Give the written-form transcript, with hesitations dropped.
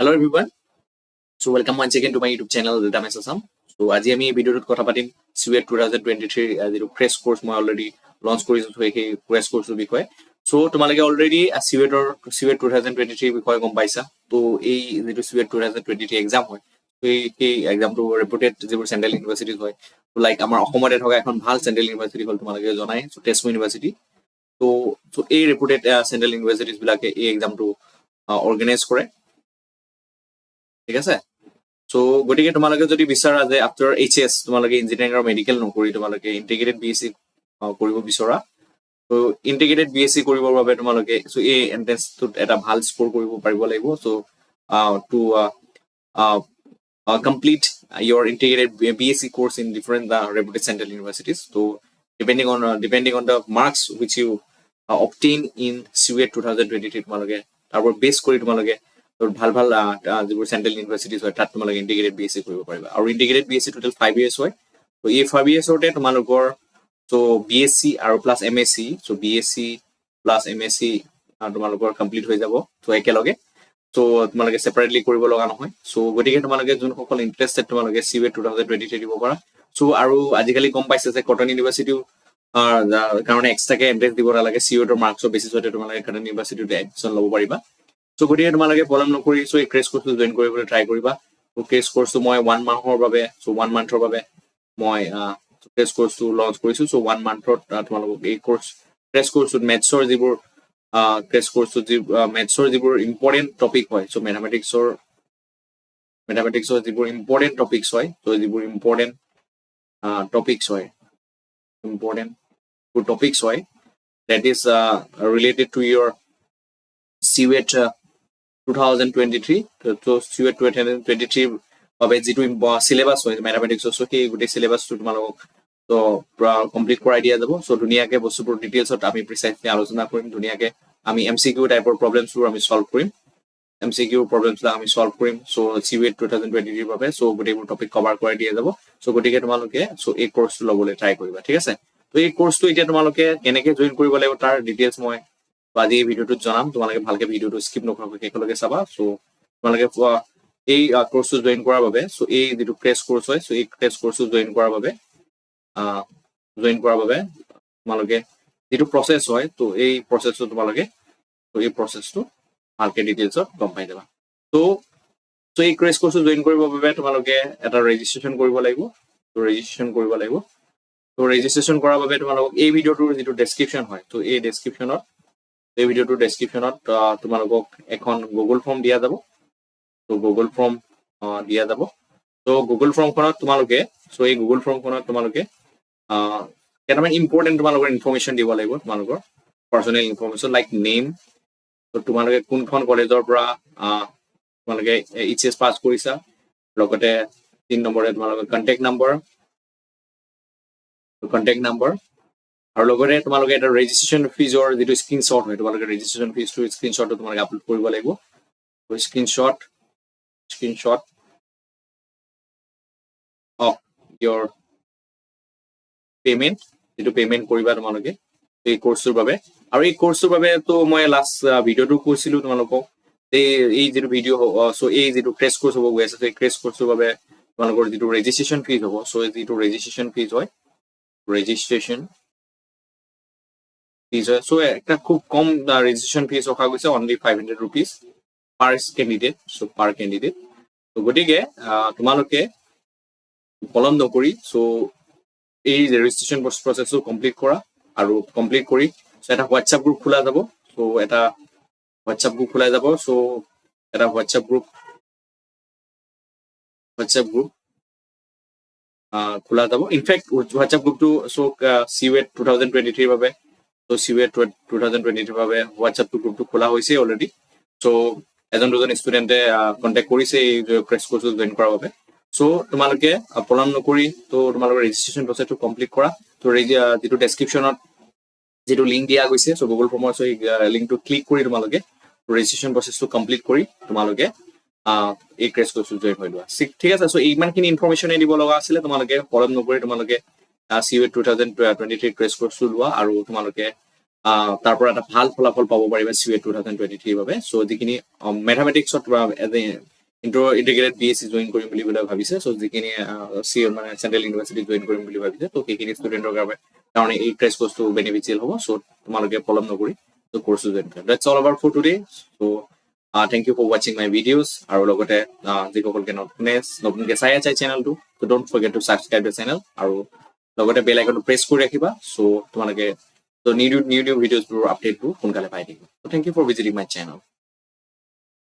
Hello everyone. So welcome once again to my YouTube channel assamese assam. So আজি আমি এই ভিডিওত কথা পাতিম Cuet 2023 যেটো ক্ৰেশ কোৰ্স মই অলৰেডি লঞ্চ কৰিছো সেই ক্ৰেশ কোৰ্সৰ বিষয়ে। সো তোমালোকে অলৰেডি Cuet 2023 বিষয়ে গম পাইছা। তো এই যেটো Cuet 2023 এক্সাম হয় এই এক্সামটো ৰেপুটেড যিবোৰ চেন্ট্ৰেল ইউনিভাৰ্সিটিজ হয়। তো লাইক আমাৰ অসমতে থকা এখন ভাল চেন্ট্ৰেল ইউনিভাৰ্সিটি হ'ল তোমালোকে জনাই তেজপুৰ ইউনিভাৰ্সিটি। তো এই ৰেপুটেড চেন্ট্ৰেল ইউনিভাৰ্সিটিজ বিলাকে এই এক্সামটো অৰ্গানাইজ কৰে। ঠিক আছে। সো গতিকে তোমালোকে যদি বিচাৰা যে আফটাৰ HS তোমালোকে ইঞ্জিনিয়াৰিং আৰু মেডিকেল নকৰি তোমালোকে ইন্টিগ্ৰেটেড BSc কৰিব বিচৰা তো ইন্টিগ্ৰেটেড BSc কৰিবৰ বাবে তোমালোকে সো এই এন্ট্ৰেন্সটোত এটা ভাল স্কোৰ কৰিব পাৰিব লাগিব। So to complete your integrated BSc course in different reputed central universities. So depending on the marks which you obtain in Cuet 2023 তোমালোকে তাৰপৰ বেস কৰি তোমালোকে ভাল ভাল যিবোৰ চেন্ট্ৰেল ইউনিভাৰ্সিটিজ হয় তাত তোমালোকে ইন্টিগ্ৰেটেড BSc কৰিব পাৰিবা। আৰু ইন্টিগ্ৰেটেড BSc টোটাল 5 years হয়। তো এই 5 years ওতে তোমালোকৰ সো BSc আৰু plus MSc so BSc plus MSc তোমালোকৰ কমপ্লিট হৈ যাব তো একেলগে। সো তোমালোকে সেপাৰেটলি কৰিব লগা নহয়। সো গতিকে তোমালোকে যোন সকল ইন্টাৰেস্টেড তোমালোকে Cuet 2023 দিব পাৰা। সো আৰু আজিকালি গম পাইছে যে কটন ইউনিভাৰ্সিটিও কাৰণে এক্সট্ৰাকে এন্ট্ৰেন্স দিব নালাগে। Cuet মাৰ্কছৰ বেচিছতে তোমালোকে কটন ইউনিভাৰ্সিটিতে এডমিশন ল'ব পাৰিবা। সো গতিকে তোমালোকে পলম নকৰি সো এই ক্ৰেশ কোৰ্সটো জয়েন কৰিবলৈ ট্ৰাই কৰিবা। তো ক্ৰেশ কোৰ্সটো মই 1 মাহৰ বাবে সো 1 মান্থৰ বাবে মই ক্ৰেশ কোৰ্সটো লঞ্চ কৰিছো। সো 1 মান্থত তোমালোকক এই ক্ৰেশ কোৰ্সত মেথছৰ যিবোৰ ক্ৰেশ কোৰ্সত মেথছৰ যিবোৰ ইম্পৰ্টেন্ট টপিক হয় সো মেথমেটিক্সৰ যিবোৰ ইম্পৰ্টেন্ট টপিকস হয় তো যিবোৰ ইম্পৰ্টেন্ট টপিকস হয় that is related to your Cuet 2023 তো Cuet 2023 বাবে যেটো সিলেবাস হয় ম্যাথমেটিক্সৰ সো সেই গুটে সিলেবাসটো তোমালোকক তো কমপ্লিট কৰাই দিয়া যাব। সো ধুনিয়াকে বস্তুবোৰ ডিটেইলছত আমি প্ৰিসাইজলি আলোচনা কৰিম। ধুনিয়াকে আমি MCQ টাইপৰ প্ৰবলেমছবোৰ আমি সলভ কৰিম। MCQ প্ৰবলেমছবিলাক আমি সলভ কৰিম। সো Cuet 2023 বাবে সো গুটেবোৰ টপিক কভাৰ কৰাই দিয়া যাব। সো গতিকে তোমালোকে সো এই কোৰ্সটো লবলৈ ট্ৰাই কৰিবা। ঠিক আছে। তো এই কোৰ্সটো এতিয়া তোমালোকে কেনেকৈ জয়েন কৰিব লাগিব তাৰ ডিটেইলছ মই আজি এই ভিডিওটোত জনাম। তোমালোকে ভালকে ভিডিওটো স্কিপ নকৰাকৈ শেষলৈকে চাবা। সো তোমালোকে এই কোৰ্সটো জয়েন কৰাৰ বাবে সো এই যেটো ক্ৰেশ কোৰ্স হয় সো এই ক্ৰেশ কোৰ্সটো জয়েন কৰাৰ বাবে তোমালোকে যেটো প্ৰসেস হয় তো এই প্ৰসেসটো তোমালোকে তো এই প্ৰসেসটো ভালকে ডিটেইলছত গম পাই যাবা। তো এই ক্ৰেশ কোৰ্সটো জয়েন কৰিবৰ বাবে তোমালোকে এটা ৰেজিষ্ট্ৰেচন কৰিব লাগিব। তো ৰেজিষ্ট্ৰেচন কৰিব লাগিব। তো ৰেজিষ্ট্ৰেচন কৰাৰ বাবে তোমালোকক এই ভিডিওটোৰ যেটো ডেসক্ৰিপচন হয় তো এই ভিডিওটোৰ ডেসক্ৰিপচনত তোমালোকক এখন গুগল ফৰ্ম দিয়া যাব। তো গুগল ফৰ্ম দিয়া যাব। তো গুগল ফৰ্মখনত তোমালোকে সো এই গুগল ফৰ্মখনত তোমালোকে কেটামান ইম্পৰ্টেন্ট তোমালোকৰ ইনফৰমেশন দিব লাগিব। তোমালোকৰ পাৰ্সোনেল ইনফৰমেশন লাইক নেম তো তোমালোকে কোনখন কলেজৰ পৰা তোমালোকে HS পাস কৰিছা লগতে 3 নম্বৰে তোমালোকৰ কন্টাক্ট নাম্বাৰ আৰু লগতে তোমালোকে এটা ৰেজিষ্ট্ৰেচন ফিজৰ যেটো স্ক্ৰিনশ্বট হয় তোমালোকে ৰেজিষ্ট্ৰেচন ফিজটো স্ক্ৰিনশ্বটটো তোমালোকে আপলোড কৰিব লাগিব। তো স্ক্ৰিনশ্বট অফ your পেমেন্ট যেটো পেমেন্ট কৰিবা তোমালোকে এই কোৰ্সৰ বাবে। আৰু এই কোৰ্সৰ বাবে তো মই লাষ্ট ভিডিওটো কৈছিলো তোমালোকক এই যেটো ভিডিও সো এই যেটো ক্ৰেশ কোৰ্স হ'ব গৈ আছে এই ক্ৰেশ কোৰ্সৰ বাবে তোমালোকৰ যেটো ৰেজিষ্ট্ৰেচন ফিজ হ'ব সো যেটো ৰেজিষ্ট্ৰেচন ফিজ হয় সো একটা খুব কম ৰেজিষ্ট্ৰেচন ফিজ ৰখা গৈছে অনলি 500 rupees পাৰ ক্যান্ডিডেট। সো পাৰ ক্যান্ডিডেট তো গতিকে তোমালোকে পলম নকৰি সো এই ৰেজিষ্ট্ৰেচন প্ৰসেসটো কমপ্লিট কৰা আৰু কমপ্লিট কৰি সো এটা WhatsApp গ্ৰুপ খোলা যাব। সো এটা WhatsApp গ্ৰুপ খোলা যাব। সো এটা WhatsApp গ্ৰুপ খোলা যাব। ইনফ্যাক্ট WhatsApp গ্ৰুপটো সো Cuet 2023 বাবে তো Cuet 2023 বাবে WhatsApp গ্ৰুপটো খোলা হৈছে অলৰেডি। সো এজন দুজন ষ্টুডেন্টে কন্টাক্ট কৰিছে এই ক্ৰেশ কোৰ্সটো জয়েন কৰাৰ বাবে। সো তোমালোকে পলম নকৰি তো তোমালোকৰ ৰেজিষ্ট্ৰেচন প্ৰসেসটো কমপ্লিট কৰা। তো যেটো ডেসক্ৰিপচনত যেটো লিংক দিয়া গৈছে সো গুগল ফৰ্মৰ সো এই লিংকটো ক্লিক কৰি তোমালোকে ৰেজিষ্ট্ৰেচন প্ৰসেসটো কমপ্লিট কৰি তোমালোকে এই ক্ৰেশ কোৰ্সটো জয়েন হৈ লোৱা। ঠিক আছে। সো ইমানখিনি ইনফৰমেশন দিব লগা আছিল। তোমালোকে পলম নকৰি তোমালোকে Cuet 2023 ক্ৰেশ কোৰ্সটো লোৱা আৰু তোমালোকে তাৰ পৰা এটা ভাল ফলাফল পাব পাৰিবা CUET 2023 বাবে সো যিখিনি মেথামেটিক্সত ইন্টিগ্ৰেটেড BSc জয়েন কৰিম বুলি ভাবিছে সো যিখিনি মানে চেন্ট্ৰেল ইউনিভাৰ্চিটি জয়েন কৰিম বুলি ভাবিছে তো সেইখিনি ষ্টুডেন্টৰ কাৰণে এই ক্ৰেছ কোৰ্সটো বেনিফিচিয়েল হ'ব সো তোমালোকে পলম নকৰি তো কোৰ্সটো জয়েন কৰা that's all about for today so thank you for watching my videos আৰু লগতে যিসকলকে নতুনকে চাই আছে চেনেলটো so don't forget to subscribe the channel আৰু লগতে বেল আইকনটো প্ৰেছ কৰি ৰাখিবা সো তোমালোকে so new videos বোৰ আপডেট বোৰ সোনকালে পাই থাকিবা so thank you for visiting my channel